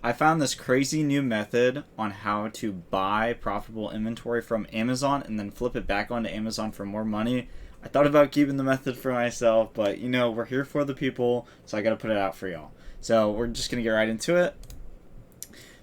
I found this crazy new method on how to buy profitable inventory from Amazon and then flip it back onto Amazon for more money. I thought about keeping the method for myself, but you know, we're here for the people, so I gotta put it out for y'all. So we're just gonna get right into it.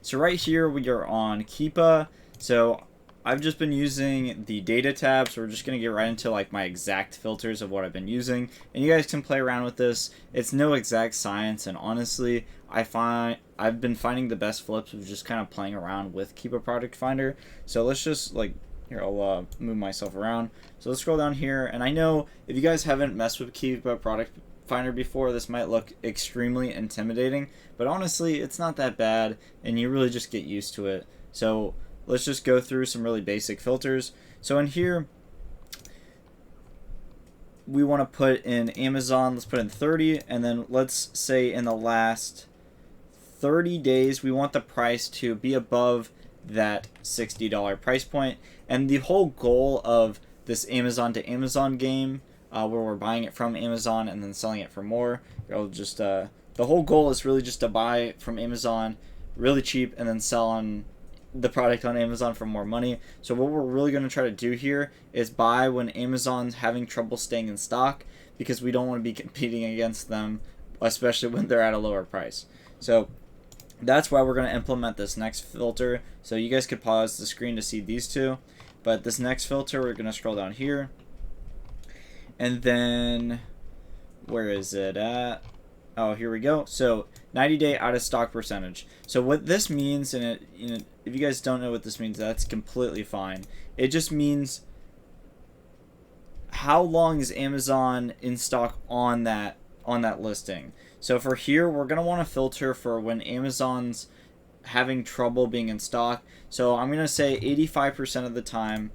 So right here we are on Keepa. So I've just been using the data tab, so we're just going to get right into like my exact filters of what I've been using, and you guys can play around with this. It's no exact science, and honestly I've been finding the best flips of just kind of playing around with Keepa Product Finder. So let's just like here, I'll move myself around. So let's scroll down here, and I know if you guys haven't messed with Keepa Product Finder before, this might look extremely intimidating, but honestly it's not that bad, and you really just get used to it. So let's just go through some really basic filters. So in here, we want to put in Amazon. Let's put in 30, and then let's say in the last 30 days, we want the price to be above that $60 price point. And the whole goal of this Amazon to Amazon game, where we're buying it from Amazon and then selling it for more, the whole goal is really just to buy from Amazon really cheap and then sell on the product on Amazon for more money. So what we're really going to try to do here is buy when Amazon's having trouble staying in stock, because we don't want to be competing against them, especially when they're at a lower price. So that's why we're going to implement this next filter. So you guys could pause the screen to see these two, but this next filter, we're going to scroll down here, and then where is it at? Oh, here we go. So 90-day out of stock percentage. So what this means, and if you guys don't know what this means, that's completely fine. It just means how long is Amazon in stock on that listing. So for here, we're gonna want to filter for when Amazon's having trouble being in stock. So I'm gonna say 85% of the time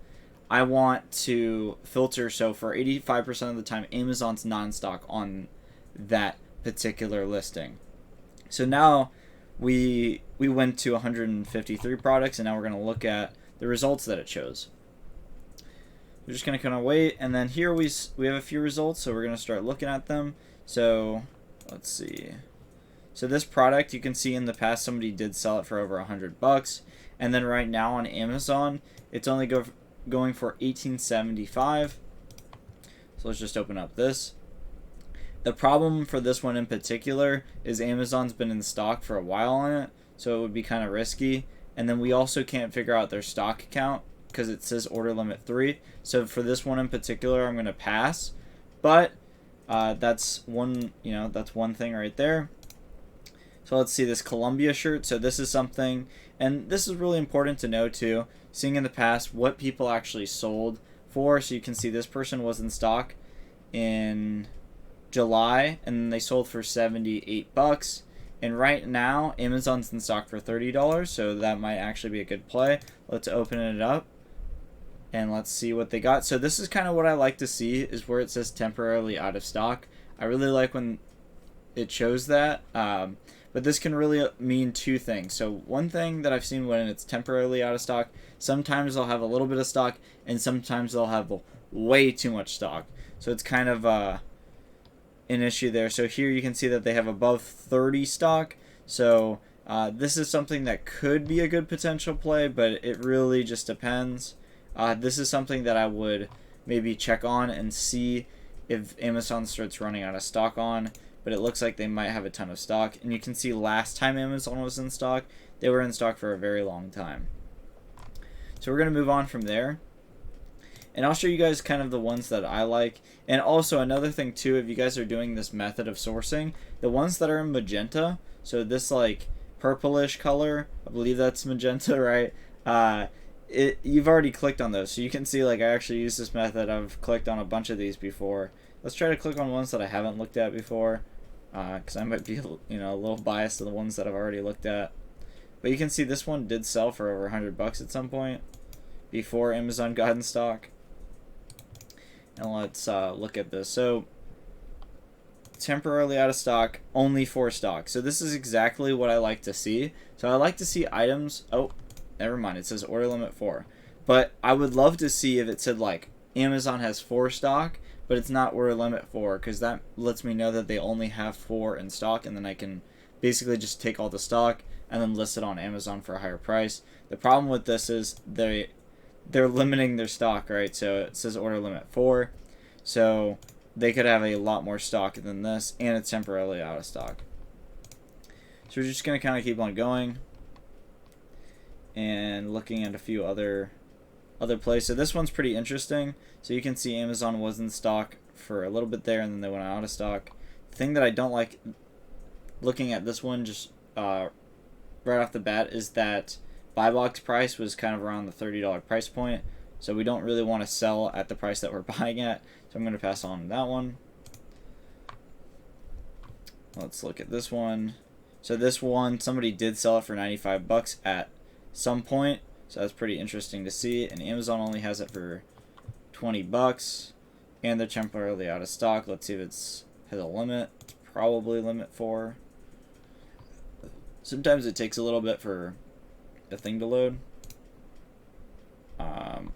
I want to filter. So for 85% of the time, Amazon's not in stock on that particular listing. So now we went to 153 products, and now we're going to look at the results that it shows. We're just going to kind of wait, and then here we have a few results, so we're going to start looking at them. So let's see. So this product, you can see in the past somebody did sell it for over $100, and then right now on Amazon it's only going for $18.75. So let's just open up this. The problem for this one in particular is Amazon's been in stock for a while on it, so it would be kind of risky. And then we also can't figure out their stock count because it says order limit 3. So for this one in particular, I'm going to pass. But that's one thing right there. So let's see this Columbia shirt. So this is something, and this is really important to know too, seeing in the past what people actually sold for. So you can see this person was in stock in July, and then they sold for $78, and right now Amazon's in stock for $30, so that might actually be a good play. Let's open it up and let's see what they got. So this is kind of what I like to see, is where it says temporarily out of stock. I really like when it shows that, but this can really mean two things. So one thing that I've seen when it's temporarily out of stock, sometimes they'll have a little bit of stock, and sometimes they'll have way too much stock. So it's kind of an issue there. So here you can see that they have above 30 stock. So this is something that could be a good potential play, but it really just depends. This is something that I would maybe check on and see if Amazon starts running out of stock on, but it looks like they might have a ton of stock. And you can see last time Amazon was in stock, they were in stock for a very long time. So we're going to move on from there, and I'll show you guys kind of the ones that I like. And also another thing too, if you guys are doing this method of sourcing, the ones that are in magenta, so this like purplish color, I believe that's magenta, right? You've already clicked on those, so you can see like I actually use this method. I've clicked on a bunch of these before. Let's try to click on ones that I haven't looked at before, because I might be a little biased to the ones that I've already looked at. But you can see this one did sell for over $100 at some point before Amazon got in stock. And let's look at this. So temporarily out of stock, only 4 stock. So this is exactly what I like to see. So I like to see items. Oh, never mind. It says order limit 4. But I would love to see if it said like Amazon has 4 stock, but it's not order limit 4, because that lets me know that they only have 4 in stock, and then I can basically just take all the stock, and then list it on Amazon for a higher price. The problem with this is they're limiting their stock, right? So it says order limit 4, so they could have a lot more stock than this, and it's temporarily out of stock. So we're just going to kind of keep on going and looking at a few other plays. So this one's pretty interesting. So you can see Amazon was in stock for a little bit there, and then they went out of stock. The thing that I don't like looking at this one just right off the bat is that buy box price was kind of around the $30 price point. So we don't really want to sell at the price that we're buying at. So I'm going to pass on that one. Let's look at this one. So this one, somebody did sell it for 95 bucks at some point. So that's pretty interesting to see. And Amazon only has it for 20 bucks. And they're temporarily out of stock. Let's see if it's has a limit. It's probably limit 4. Sometimes it takes a little bit for the thing to load.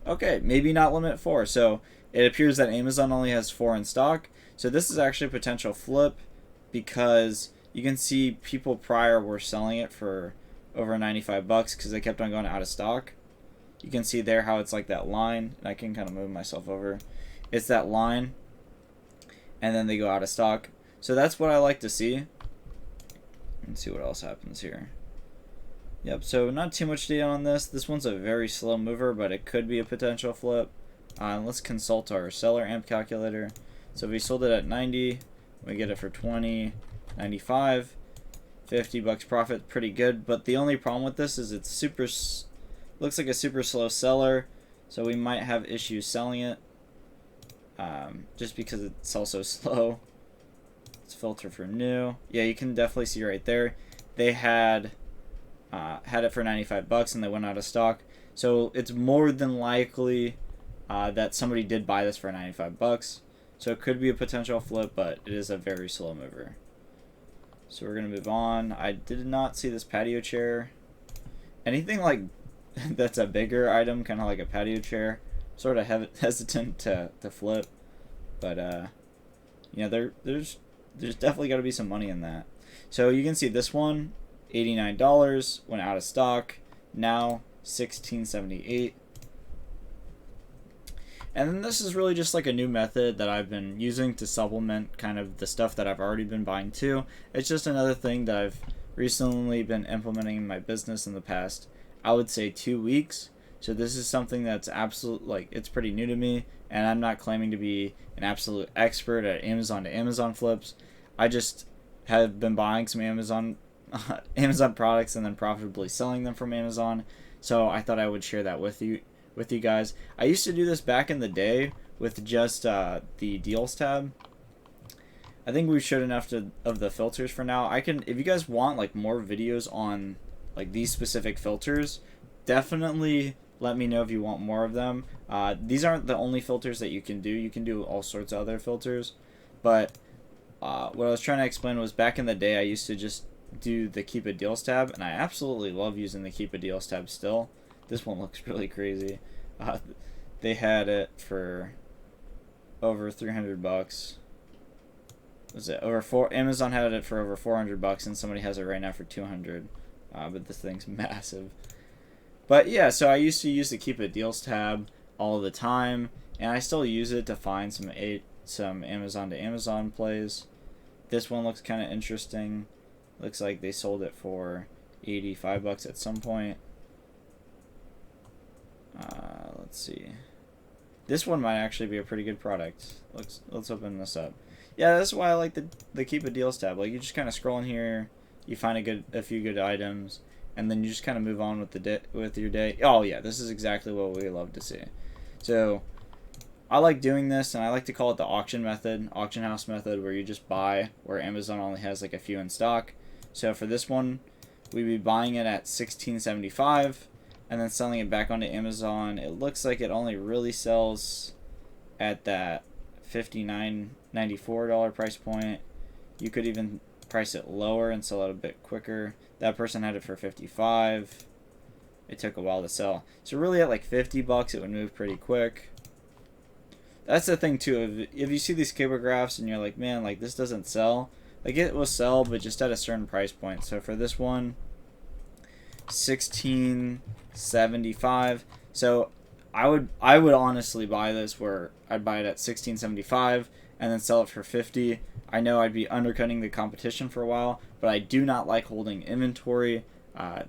Okay, maybe not limit 4. So it appears that Amazon only has 4 in stock. So this is actually a potential flip because you can see people prior were selling it for over 95 bucks because they kept on going out of stock. You can see there how it's like that line, and I can kind of move myself over. It's that line, and then they go out of stock. So that's what I like to see. Let's see what else happens here. Yep, so not too much data on this. This one's a very slow mover, but it could be a potential flip. Let's consult our seller amp calculator. So if we sold it at 90, we get it for 20, 95, 50 bucks profit, pretty good. But the only problem with this is it's looks like a super slow seller, so we might have issues selling it just because it sells so slow. Let's filter for new. Yeah, you can definitely see right there they had it for 95 bucks and they went out of stock. So it's more than likely that somebody did buy this for 95 bucks. So it could be a potential flip, but it is a very slow mover. So we're going to move on. I did not see this patio chair. Anything like that's a bigger item, kind of like a patio chair, sort of hesitant to flip. But, you know, there's definitely got to be some money in that. So you can see this one, $89, went out of stock. Now, $16.78. And then this is really just like a new method that I've been using to supplement kind of the stuff that I've already been buying too. It's just another thing that I've recently been implementing in my business in the past, I would say 2 weeks. So this is something that's it's pretty new to me, and I'm not claiming to be an absolute expert at Amazon to Amazon flips. I just have been buying some Amazon products and then profitably selling them from Amazon. So I thought I would share that with you guys. I used to do this back in the day with just the deals tab. I think we've showed enough of the filters for now. If you guys want like more videos on like these specific filters, definitely let me know if you want more of them. These aren't the only filters that you can do. You can do all sorts of other filters. But what I was trying to explain was back in the day I used to just do the Keepa Deals tab, and I absolutely love using the Keepa Deals tab still. This one looks really crazy. They had it for over 300 bucks. Was it over Amazon had it for over 400 bucks, and somebody has it right now for 200. But this thing's massive. But yeah, so I used to use the Keepa Deals tab all the time, and I still use it to find some Amazon to Amazon plays. This one looks kind of interesting. Looks like they sold it for 85 bucks at some point. Let's see. This one might actually be a pretty good product. Let's open this up. Yeah, that's why I like the Keepa Deals tab. Like, you just kind of scroll in here, you find a few good items, and then you just kind of move on with your day. Oh yeah, this is exactly what we love to see. So I like doing this, and I like to call it the auction house method, where you just buy where Amazon only has like a few in stock. So for this one, we'd be buying it at $16.75 and then selling it back onto Amazon. It looks like it only really sells at that $59.94 price point. You could even price it lower and sell it a bit quicker. That person had it for $55. It took a while to sell. So really at like 50 bucks, it would move pretty quick. That's the thing too. If you see these Keepa graphs and you're like, man, like this doesn't sell, like it will sell, but just at a certain price point. So for this one, 1675. So I would honestly buy this where I'd buy it at 1675 and then sell it for 50. I know I'd be undercutting the competition for a while, but I do not like holding inventory. I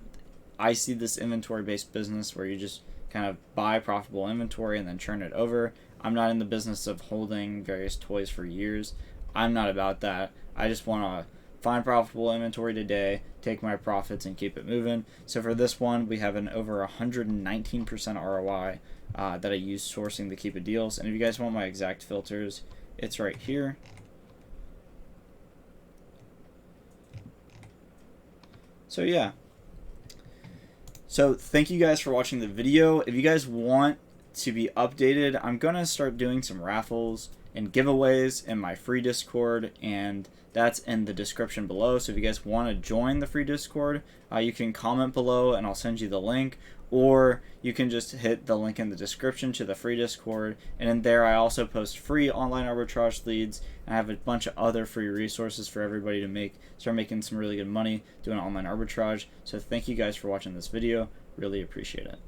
see this inventory-based business where you just kind of buy profitable inventory and then churn it over. I'm not in the business of holding various toys for years. I'm not about that. I just want to find profitable inventory today, take my profits, and keep it moving. So for this one, we have an over 119% ROI that I use sourcing the Keepa deals. And if you guys want my exact filters, it's right here. So yeah. So thank you guys for watching the video. If you guys want to be updated, I'm going to start doing some raffles and giveaways in my free Discord, and that's in the description below. So if you guys want to join the free Discord, you can comment below and I'll send you the link, or you can just hit the link in the description to the free Discord, and in there I also post free online arbitrage leads, and I have a bunch of other free resources for everybody to start making some really good money doing online arbitrage. So thank you guys for watching this video. Really appreciate it.